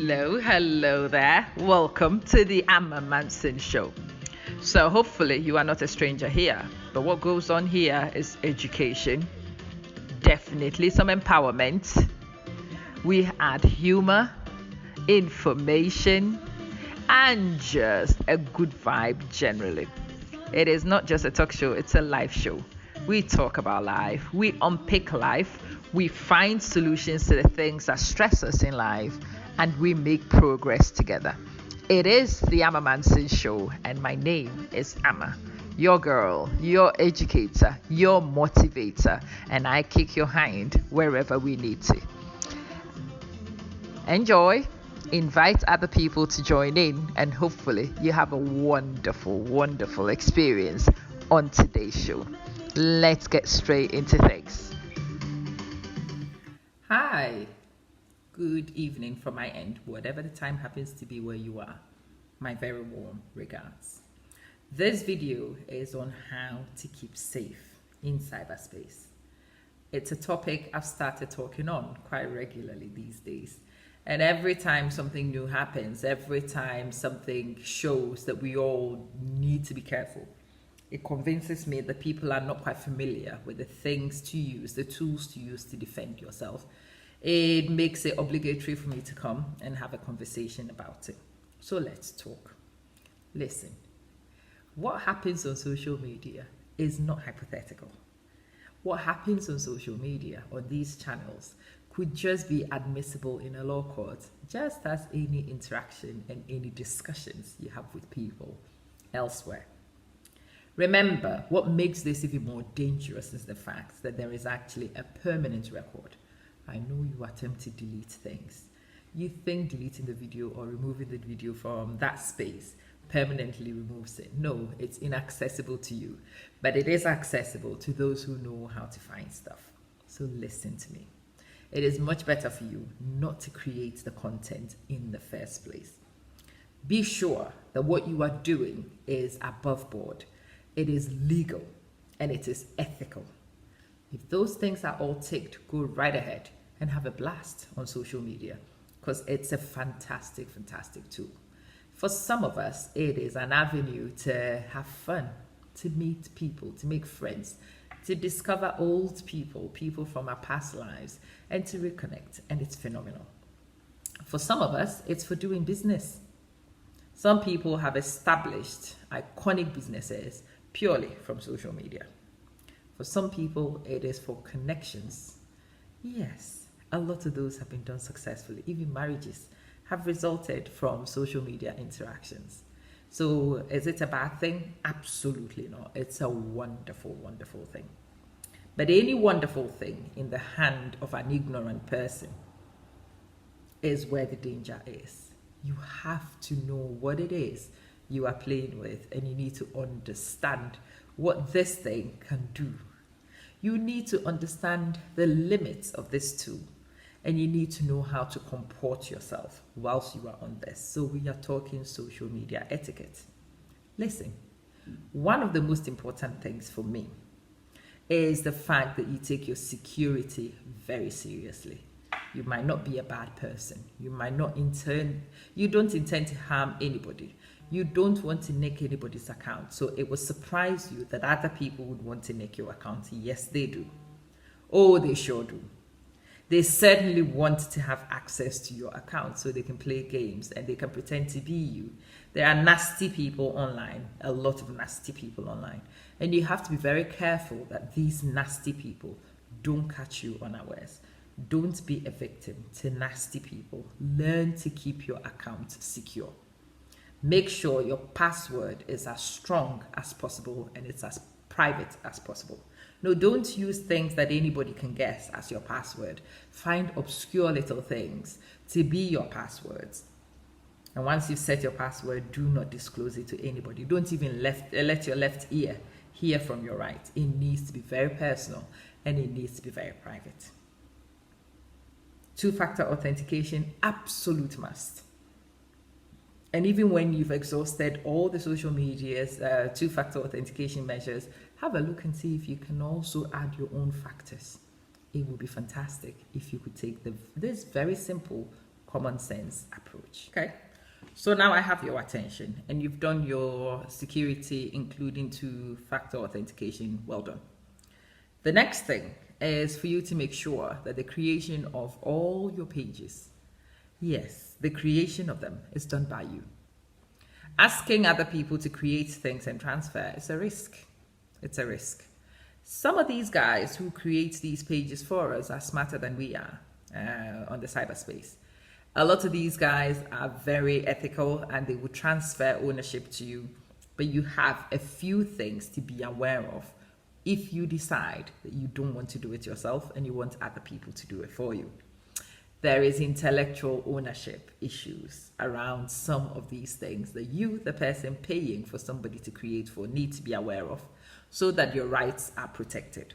Hello there. Welcome to the Amma Manson Show. So, hopefully, you are not a stranger here. But what goes on here is education, definitely some empowerment. We add humor, information, and just a good vibe generally. It is not just a talk show, it's a live show. We talk about life, we unpick life, we find solutions to the things that stress us in life, and we make progress together. It is the Amma Manson Show, and my name is Amma, your girl, your educator, your motivator, and I kick your hind wherever we need to. Enjoy, invite other people to join in, and hopefully you have a wonderful experience on today's show. Let's get straight into things. Hi. Good evening from my end, whatever the time happens to be where you are. My very warm regards. This video is on how to keep safe in cyberspace. It's a topic I've started talking on quite regularly these days. And every time something new happens, every time something shows that we all need to be careful, it convinces me that people are not quite familiar with the things to use, the tools to use to defend yourself. It makes it obligatory for me to come and have a conversation about it. So let's talk. Listen, what happens on social media is not hypothetical. What happens on social media, on these channels, could just be admissible in a law court, just as any interaction and any discussions you have with people elsewhere. Remember, what makes this even more dangerous is the fact that there is actually a permanent record. I know you attempt to delete things. You think deleting the video or removing the video from that space permanently removes it. No, it's inaccessible to you, but it is accessible to those who know how to find stuff. So listen to me. It is much better for you not to create the content in the first place. Be sure that what you are doing is above board. It is legal and it is ethical. If those things are all ticked, go right ahead and have a blast on social media because it's a fantastic tool. For some of us, it is an avenue to have fun, to meet people, to make friends, to discover old people from our past lives, and to reconnect, and it's phenomenal. For some of us, it's for doing business. Some people have established iconic businesses purely from social media. For some people, it is for connections. Yes, a lot of those have been done successfully. Even marriages have resulted from social media interactions. So is it a bad thing? Absolutely not. It's a wonderful thing. But any wonderful thing in the hand of an ignorant person is where the danger is. You have to know what it is you are playing with, and you need to understand what this thing can do. You need to understand the limits of this tool, and you need to know how to comport yourself whilst you are on this. So we are talking social media etiquette. Listen, one of the most important things for me is the fact that you take your security very seriously. You might not be a bad person. You don't intend to harm anybody. You don't want to nick anybody's account. So it will surprise you that other people would want to nick your account. Yes, they do. Oh, they sure do. They certainly want to have access to your account so they can play games and they can pretend to be you. There are nasty people online, a lot of nasty people online. And you have to be very careful that these nasty people don't catch you unawares. Don't be a victim to nasty people. Learn to keep your account secure. Make sure your password is as strong as possible and it's as private as possible. No, don't use things that anybody can guess as your password. Find obscure little things to be your passwords. And once you've set your password, do not disclose it to anybody. Don't even let your left ear hear from your right. It needs to be very personal and it needs to be very private. Two-factor authentication, absolute must. And even when you've exhausted all the social media's two-factor authentication measures, have a look and see if you can also add your own factors. It would be fantastic if you could take this very simple common sense approach. Okay. So now I have your attention and you've done your security, including two-factor authentication. Well done. The next thing is for you to make sure that the creation of all your pages, yes, the creation of them is done by you. Asking other people to create things and transfer is a risk. It's a risk. Some of these guys who create these pages for us are smarter than we are on the cyberspace. A lot of these guys are very ethical and they will transfer ownership to you, but you have a few things to be aware of if you decide that you don't want to do it yourself and you want other people to do it for you. There is intellectual ownership issues around some of these things that you, the person paying for somebody to create for, need to be aware of so that your rights are protected.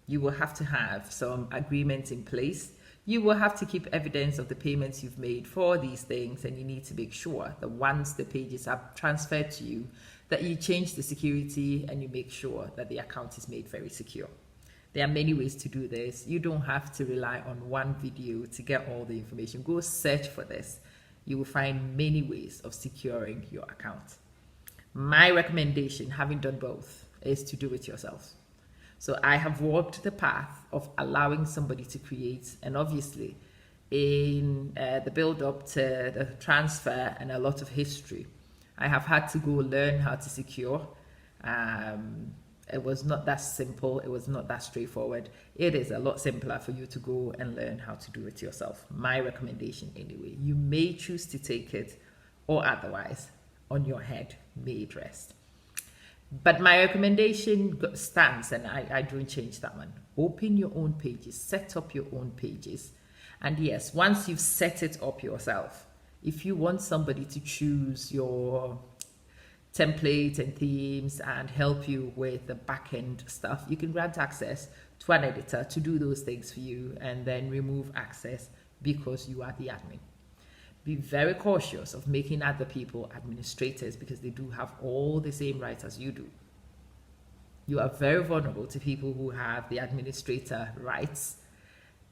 You will have to have some agreements in place. You will have to keep evidence of the payments you've made for these things, and you need to make sure that once the pages are transferred to you, that you change the security and you make sure that the account is made very secure. There are many ways to do this. You don't have to rely on one video to get all the information. Go search for this. You will find many ways of securing your account. My recommendation, having done both, is to do it yourself. So I have walked the path of allowing somebody to create, and obviously in the build up to the transfer and a lot of history, I have had to go learn how to secure. It was not that simple. It was not that straightforward. It is a lot simpler for you to go and learn how to do it yourself. My recommendation anyway. You may choose to take it or otherwise on your head, may it rest. But my recommendation stands, and I don't change that one. Open your own pages, set up your own pages. And yes, once you've set it up yourself, if you want somebody to choose your templates and themes and help you with the back-end stuff, you can grant access to an editor to do those things for you and then remove access because you are the admin. Be very cautious of making other people administrators because they do have all the same rights as you do. You are very vulnerable to people who have the administrator rights.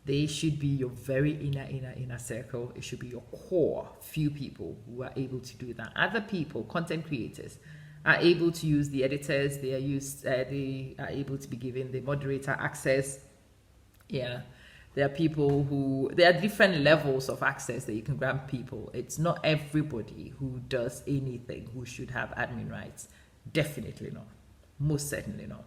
They should be your very inner circle. It should be your core few people who are able to do that. Other people, content creators, are able to use the editors. They are able to be given the moderator access. Yeah. There are people there are different levels of access that you can grant people. It's not everybody who does anything who should have admin rights. Definitely not. Most certainly not.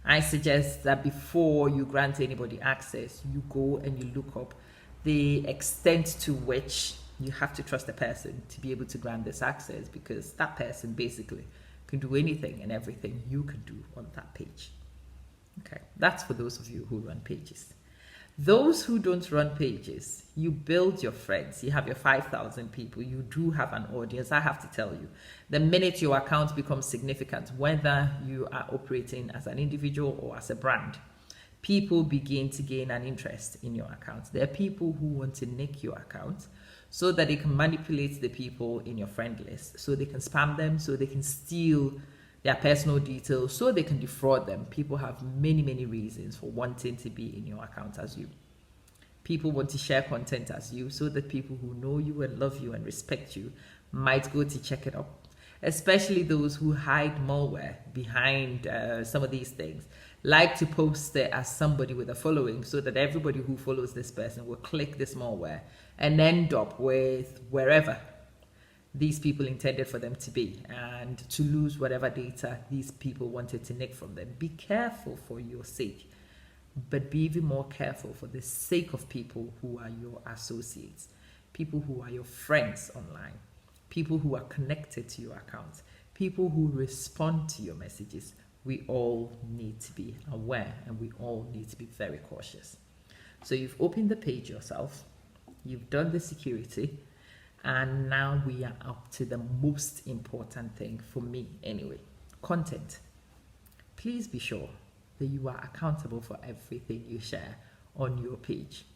I suggest that before you grant anybody access, you go and you look up the extent to which you have to trust a person to be able to grant this access, because that person basically can do anything and everything you can do on that page. Okay, that's for those of you who run pages. Those who don't run pages, you build your friends. You have your 5,000 people. You do have an audience. I have to tell you, the minute your account becomes significant, whether you are operating as an individual or as a brand, people begin to gain an interest in your account. There are people who want to nick your account so that they can manipulate the people in your friend list, so they can spam them, so they can steal their personal details, so they can defraud them. People have many reasons for wanting to be in your account as you. People want to share content as you so that people who know you and love you and respect you might go to check it out. Especially those who hide malware behind some of these things, like to post it as somebody with a following so that everybody who follows this person will click this malware and end up with wherever these people intended for them to be, and to lose whatever data these people wanted to nick from them. Be careful for your sake, but be even more careful for the sake of people who are your associates, people who are your friends online, people who are connected to your account, people who respond to your messages. We all need to be aware and we all need to be very cautious. So you've opened the page yourself, you've done the security, and now we are up to the most important thing for me anyway, content. Please be sure that you are accountable for everything you share on your page.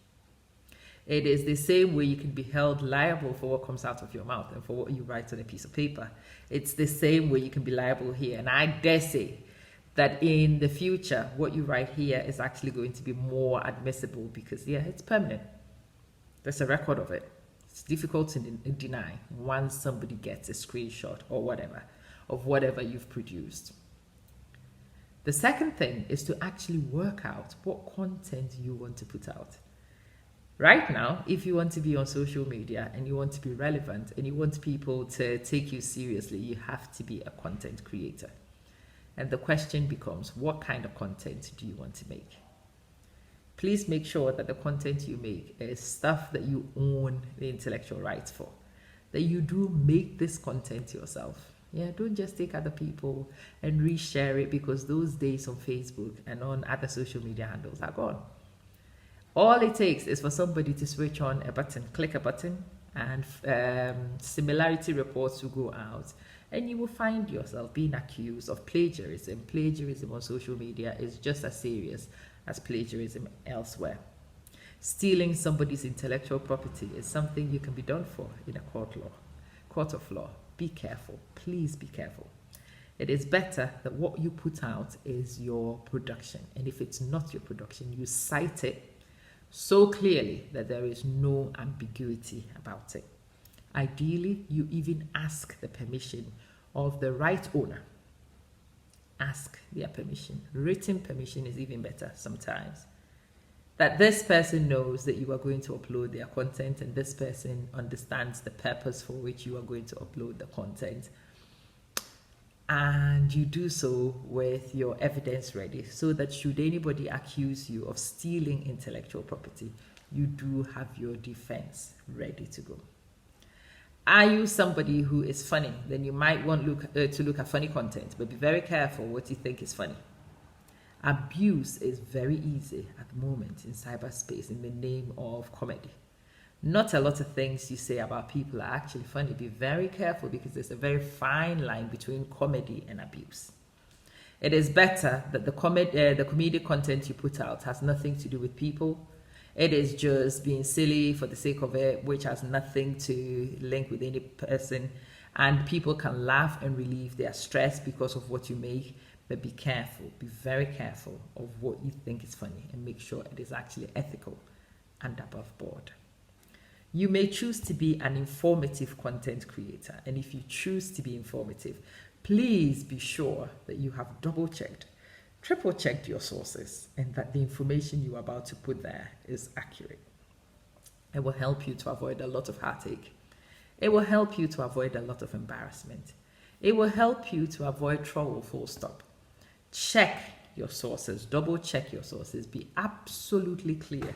It is the same way you can be held liable for what comes out of your mouth and for what you write on a piece of paper. It's the same way you can be liable here. And I dare say that in the future, what you write here is actually going to be more admissible because, yeah, it's permanent. There's a record of it. It's difficult to deny once somebody gets a screenshot or whatever of whatever you've produced. The second thing is to actually work out what content you want to put out. Right now, if you want to be on social media and you want to be relevant and you want people to take you seriously, you have to be a content creator. And the question becomes, what kind of content do you want to make? Please make sure that the content you make is stuff that you own the intellectual rights for, that you do make this content yourself. Yeah, don't just take other people and reshare it, because those days on Facebook and on other social media handles are gone. All it takes is for somebody to switch on a button, click a button, and similarity reports will go out, and you will find yourself being accused of plagiarism. Plagiarism on social media is just as serious as plagiarism elsewhere. Stealing somebody's intellectual property is something you can be done for in a court of law. Be careful, please be careful. It is better that what you put out is your production, and if it's not your production, you cite it so clearly that there is no ambiguity about it. Ideally, you even ask the permission of the right owner. Ask their permission. Written permission is even better sometimes. That this person knows that you are going to upload their content, and this person understands the purpose for which you are going to upload the content. And you do so with your evidence ready, so that should anybody accuse you of stealing intellectual property, you do have your defense ready to go. Are you somebody who is funny? Then you might want to look at funny content, but be very careful what you think is funny. Abuse is very easy at the moment in cyberspace in the name of comedy. Not a lot of things you say about people are actually funny. Be very careful, because there's a very fine line between comedy and abuse. It is better that the comedic content you put out has nothing to do with people. It is just being silly for the sake of it, which has nothing to link with any person, and people can laugh and relieve their stress because of what you make. But be careful, be very careful of what you think is funny, and make sure it is actually ethical and above board. You may choose to be an informative content creator, and if you choose to be informative, please be sure that you have double-checked, triple-checked your sources, and that the information you are about to put there is accurate. It will help you to avoid a lot of heartache. It will help you to avoid a lot of embarrassment. It will help you to avoid trouble, full stop. Check your sources, double-check your sources. Be absolutely clear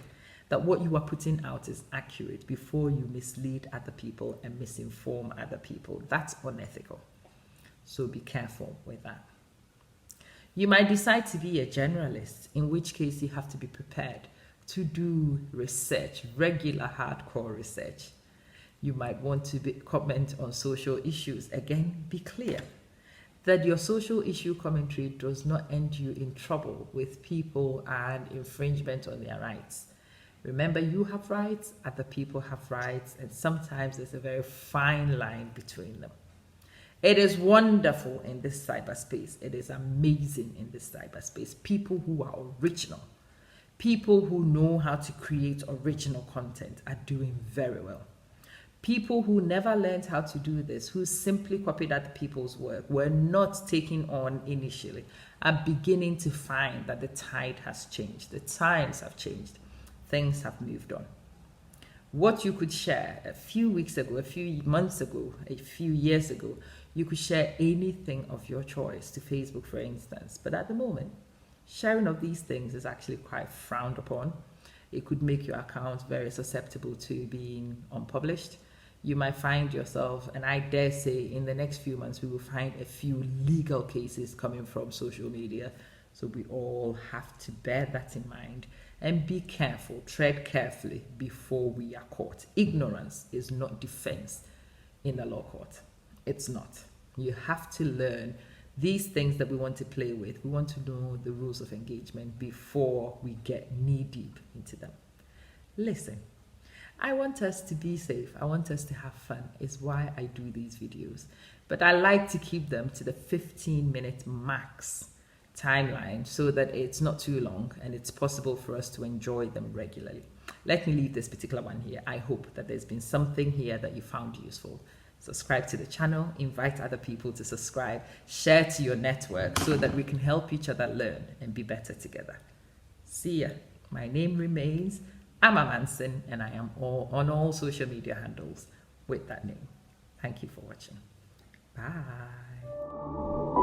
that what you are putting out is accurate before you mislead other people and misinform other people. That's unethical. So be careful with that. You might decide to be a generalist, in which case you have to be prepared to do research, regular hardcore research. You might want to comment on social issues. Again, be clear that your social issue commentary does not end you in trouble with people and infringement on their rights. Remember, you have rights, other people have rights, and sometimes there's a very fine line between them. It is wonderful in this cyberspace. It is amazing in this cyberspace. People who are original, people who know how to create original content are doing very well. People who never learned how to do this, who simply copied other people's work, were not taken on initially, are beginning to find that the tide has changed. The times have changed. Things have moved on. What you could share a few weeks ago, a few months ago, a few years ago, you could share anything of your choice to Facebook, for instance. But at the moment, sharing of these things is actually quite frowned upon. It could make your account very susceptible to being unpublished. You might find yourself, and I dare say in the next few months, we will find a few legal cases coming from social media. So we all have to bear that in mind and be careful, tread carefully before we are caught. Ignorance is not defense in a law court. It's not. You have to learn these things that we want to play with. We want to know the rules of engagement before we get knee deep into them. Listen, I want us to be safe. I want us to have fun. It's why I do these videos. But I like to keep them to the 15-minute max timeline so that it's not too long and it's possible for us to enjoy them regularly. let me leave this particular one here. I hope that there's been something here that you found useful. Subscribe to the channel, invite other people to subscribe, share to your network so that we can help each other learn and be better together. See ya. My name remains Amma Manson, and I am on all social media handles with that name. Thank you for watching. Bye.